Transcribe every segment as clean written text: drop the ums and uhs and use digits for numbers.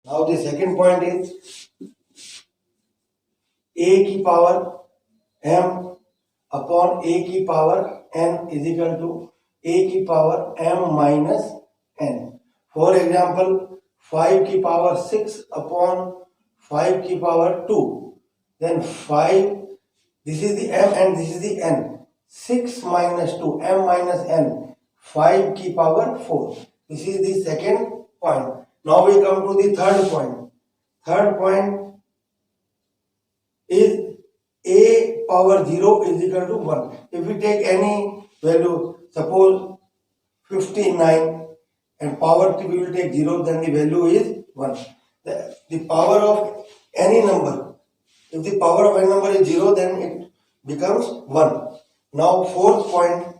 Now the second point is a की power m upon a की power n is equal to a की power m minus n. For example, 5 की power 6 upon 5 की power 2. Then 5, this is the m and this is the n. 6 minus 2, m minus n, 5 की power 4. This is the second point. Now we come to the third point. Third point is a power 0 is equal to 1. If we take any value, suppose 59 and power we will take 0, then the value is 1. The power of any number, if the power of any number is 0, then it becomes 1. Now fourth point,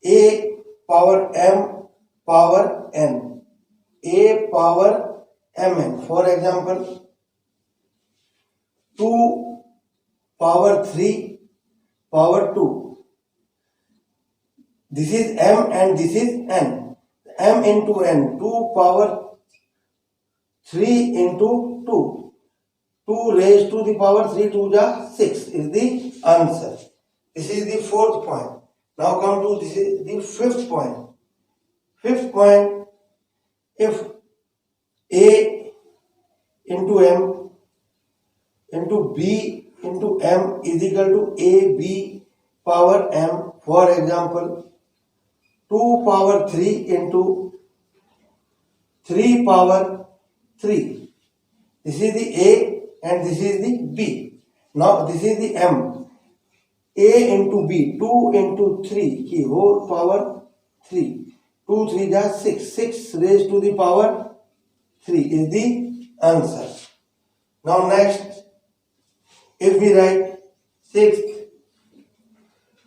a power m power n, a power mn. For example, 2 power 3 power 2. This is m and this is n. M into n, 2 power 3 into 2. 2 raised to the power 3 to the 6 is the answer. This is the fourth point. Now come to this is the fifth point. Fifth point, if a into m into b into m is equal to ab power m. For example, 2 power 3 into 3 power 3. This is the a and this is the b. Now this is the m. a into b, 2 into 3 की whole power 3. 2 3 जा 6. 6 raised to the power 3 is the answer. Now next, if we write sixth,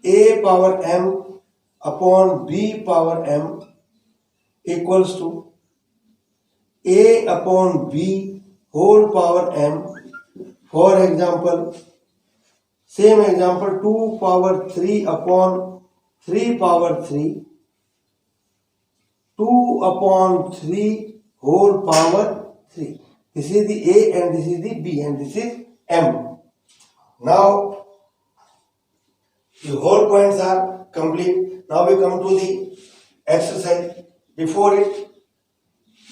a power m upon b power m equals to a upon b whole power m. For example, same example, 2 power 3 upon 3 power 3, 2 upon 3 whole power 3. This is the a and this is the b and this is m. Now the whole points are complete. Now we come to the exercise. Before it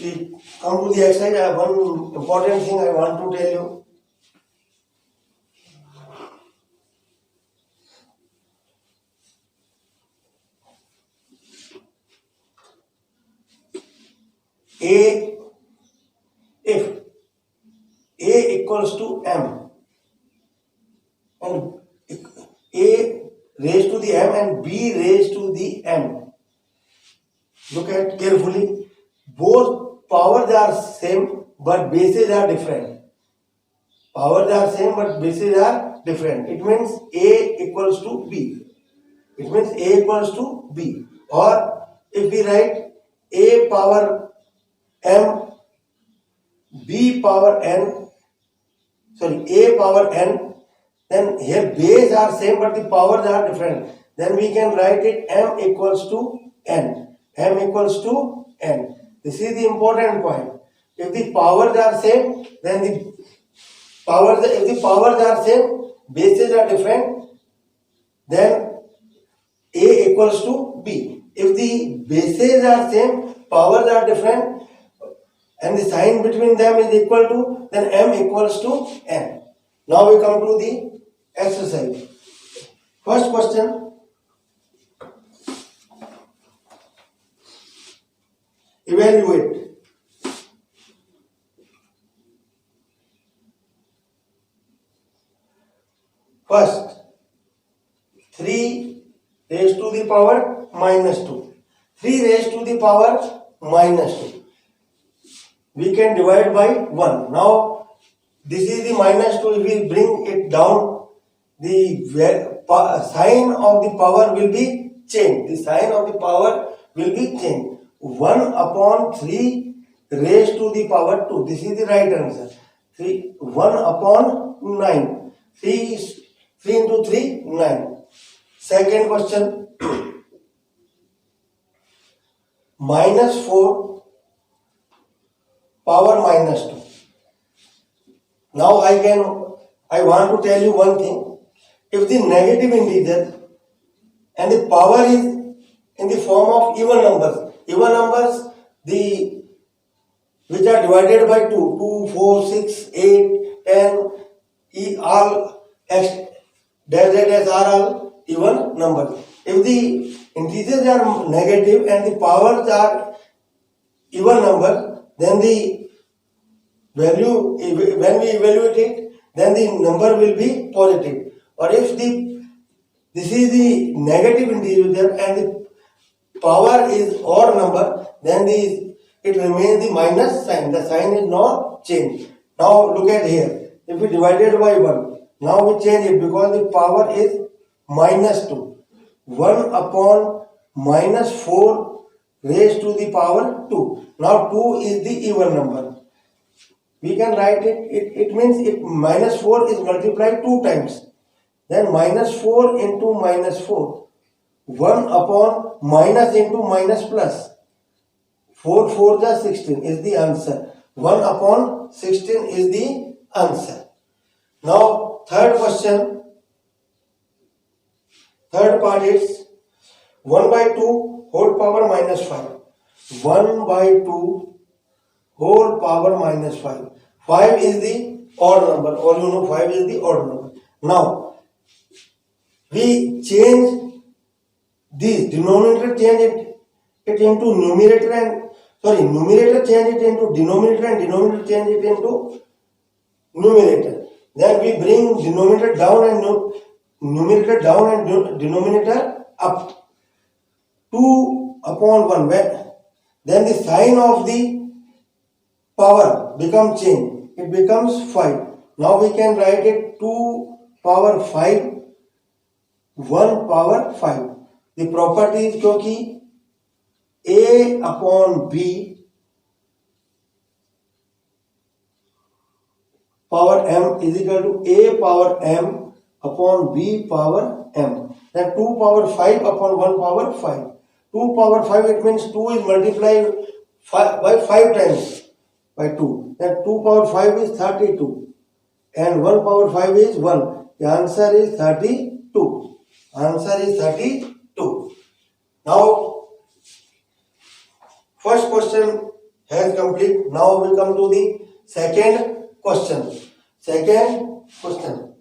we come to the exercise, I have one important thing I want to tell you. If a equals to m and a raised to the m and b raised to the m, look at carefully. Both powers are same but bases are different. Powers are same but bases are different. It means a equals to b. It means a equals to b. Or if we write a power m b power n, sorry, a power n, then here base are same but the powers are different. Then we can write it m equals to n. M equals to n. This is the important point. If the powers are same, then the powers, if the powers are same, bases are different, then a equals to b. If the bases are same, powers are different, and the sign between them is equal to, then m equals to n. Now we come to the exercise. First question, evaluate. First, 3 raised to the power minus 2. 3 raised to the power minus 2. We can divide by 1. Now, this is the minus 2. If we bring it down, the sign of the power will be changed. The sign of the power will be changed. 1 upon 3 raised to the power 2. This is the right answer. 1 upon 9. 3 into 3, 9. Second question. Minus 4 power minus 2. Now I want to tell you one thing. If the negative integer and the power is in the form of even numbers the which are divided by 2, 4, 6, 8, 10, all x dash dash dash are all even numbers. If the integers are negative and the powers are even number, then the value, when we evaluate it, then the number will be positive. Or if this is the negative integer and the power is odd number, then it remains the minus sign. The sign is not changed. Now look at here. If we divide it by 1, now we change it because the power is minus 2. 1 upon minus 4 raised to the power 2. Now 2 is the even number. We can write it means minus 4 is multiplied 2 times. Then minus 4 into minus 4. 1 upon minus into minus plus. 4 4 is 16 is the answer. 1 upon 16 is the answer. Now third question. Third part is 1 by 2 whole power minus 5. 1 by 2 whole power minus 5. 5 is the odd number. All you know 5 is the odd number. Now we change this denominator, change it into numerator and numerator change it into denominator and denominator change it into numerator. Then we bring denominator down and numerator down and denominator up. 2 upon 1. Then the sign of the power becomes changed. It becomes 5. Now we can write it 2 power 5, 1 power 5. The property is क्योंकि a upon b power m is equal to a power m upon b power m. Then 2 power 5 upon 1 power 5. 2 power 5, it means 2 is multiplied by 5 times by 2. Then 2 power 5 is 32 and 1 power 5 is 1. The answer is 32. Answer is 32. Now first question has complete. Now we come to the second question. Second question.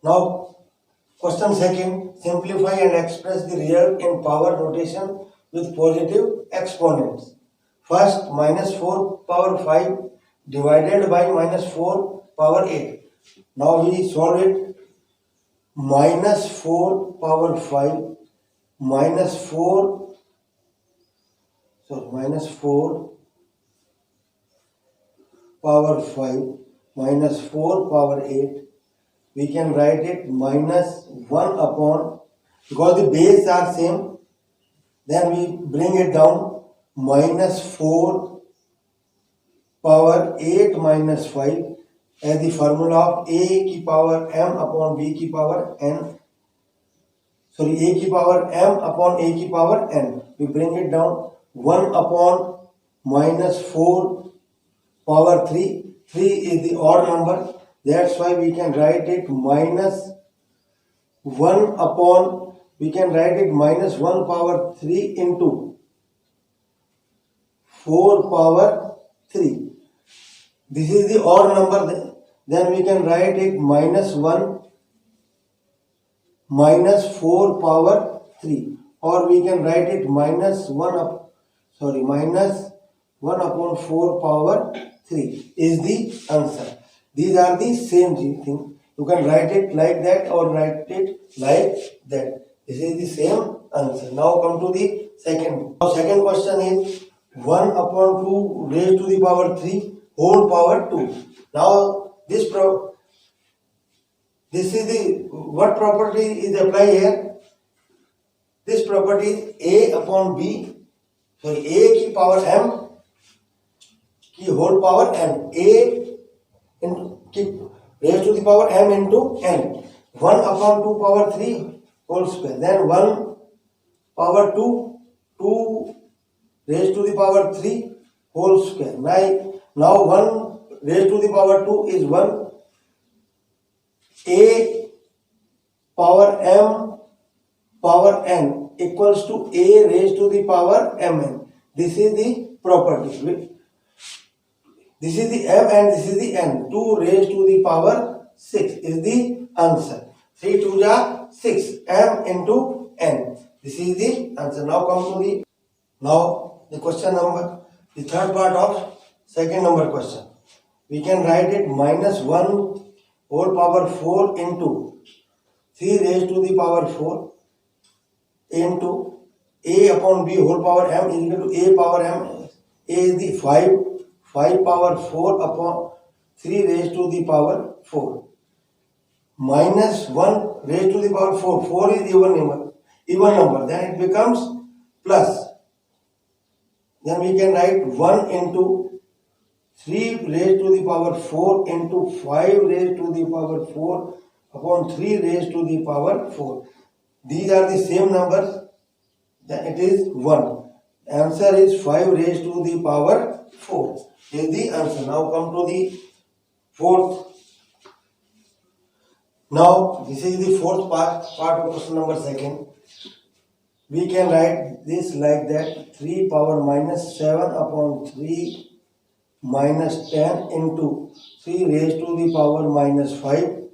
Now question second. Simplify and express the real in power notation with positive exponents. First, minus 4 power 5 divided by minus 4 power 8. Now we solve it. Minus 4 power 5 minus 4 power 5 minus 4 power 8. We can write it minus 1 upon, because the base are same, then we bring it down, minus 4 power 8 minus 5 as the formula of a की power m upon b की power n. A की power m upon a की power n. We bring it down, 1 upon minus 4 power 3. 3 is the odd number. That's why we can write it minus 1 upon, we can write it minus 1 power 3 into 4 power 3. This is the odd number. Then we can write it minus 1 minus 4 power 3. Or we can write it minus 1 upon 4 power 3 is the answer. These are the same thing. You can write it like that or write it like that. This is the same answer. Now come to the second. Now second question is 1 upon 2 raised to the power 3 whole power 2. Now this is the, what property is applied here? This property is a upon b. So a की power m की whole power n. A into raised to the power m into n. 1 upon 2 power 3 whole square. Then 1 power 2 2 raised to the power 3 whole square. Now 1 raised to the power 2 is 1. A power m power n equals to a raised to the power mn. This is the property. This is the m and this is the n. 2 raised to the power 6 is the answer. 3 2 ja 6 m into n. This is the answer. Now come to the question number, the third part of second number question. We can write it minus 1 whole power 4 into 3 raised to the power 4 into a upon b whole power m is equal to a power m. A is the 5 power 4 upon 3 raised to the power 4 minus 1 raised to the power 4. 4 is even number. Then it becomes plus. Then we can write 1 into 3 raised to the power 4 into 5 raised to the power 4 upon 3 raised to the power 4. These are the same numbers. Then it is 1. Answer is 5 raised to the power 4 is the answer. Now come to the fourth. Now this is the fourth part of question number second. We can write this like that: 3 power minus 7 upon 3 minus 10 into 3 raised to the power minus 5.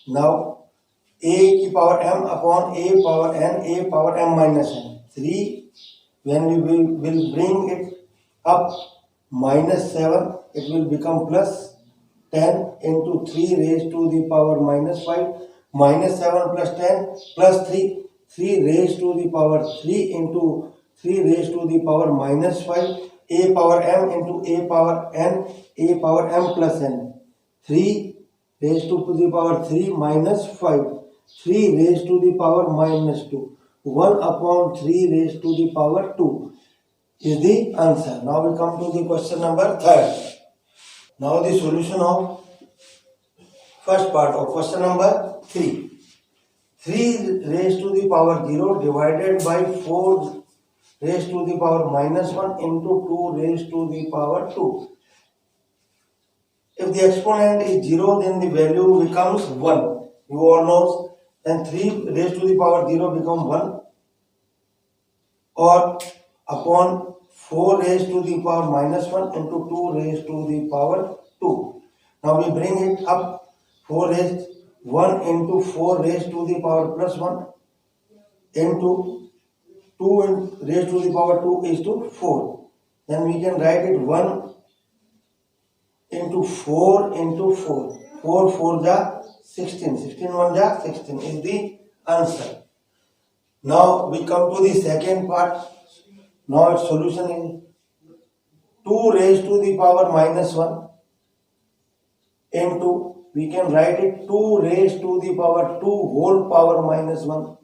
Now a की power m upon a power n, a power m minus n. 3, when we will bring it up minus 7, it will become plus 10 into 3 raised to the power minus 5, minus 7 plus 10 plus 3, 3 raised to the power 3 into 3 raised to the power minus 5, a power m into a power n, a power m plus n. 3 raised to the power 3 minus 5, 3 raised to the power minus 2. 1 upon 3 raised to the power 2 is the answer. Now we come to the question number third. Now the solution of first part of question number 3. 3 raised to the power 0 divided by 4 raised to the power minus 1 into 2 raised to the power 2. If the exponent is 0, then the value becomes 1. You all know. Then 3 raised to the power 0 become 1, or upon 4 raised to the power minus 1 into 2 raised to the power 2. Now we bring it up, 4 raised 1 into 4 raised to the power plus 1 into 2 raised to the power 2 is to 4. Then we can write it 1 into 4 into 4. 4 4 ja 16. 16 1 ja 16 is the answer. Now we come to the second part. Now its solution is 2 raised to the power minus 1 into, we can write it 2 raised to the power 2 whole power minus 1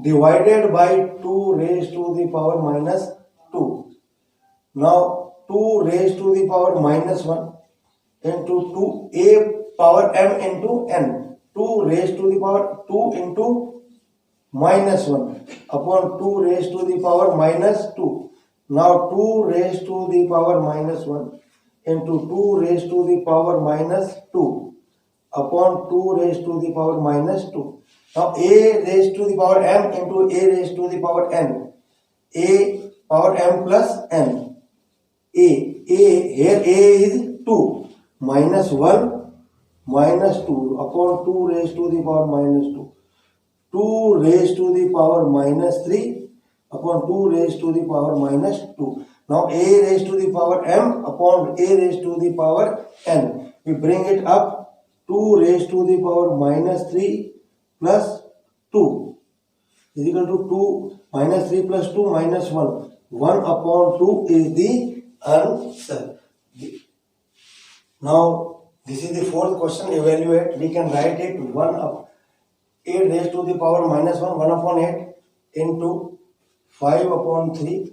divided by 2 raised to the power minus 2. Now 2 raised to the power minus 1 into 2 a power m into n. 2 raised to the power 2 into minus 1 upon 2 raised to the power minus 2. Now 2 raised to the power minus 1 into 2 raised to the power minus 2 upon 2 raised to the power minus 2. Now a raised to the power m into a raised to the power n. A power m plus n. Here a is 2 minus 1 minus 2 upon 2 raised to the power minus 2. 2 raised to the power minus 3 upon 2 raised to the power minus 2. Now a raised to the power m upon a raised to the power n. We bring it up, 2 raised to the power minus 3 plus 2 is equal to 2 minus 3 plus 2 minus 1. 1 upon 2 is the answer. Now this is the fourth question. Evaluate. We can write it 1 up 8 raised to the power minus 1, 1 upon 8 into 5 upon 3.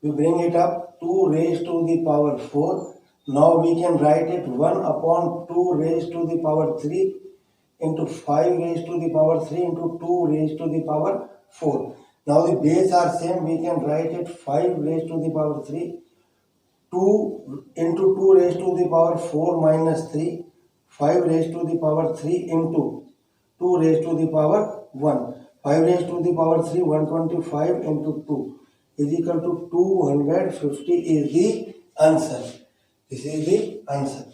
We bring it up, 2 raised to the power 4. Now we can write it 1 upon 2 raised to the power 3 into 5 raised to the power 3 into 2 raised to the power 4. Now the base are same, we can write it 5 raised to the power 3, 2 into 2 raised to the power 4 minus 3, 5 raised to the power 3 into 2 raised to the power 1. 5 raised to the power 3, 125 into 2 is equal to 250 is the answer. This is the answer.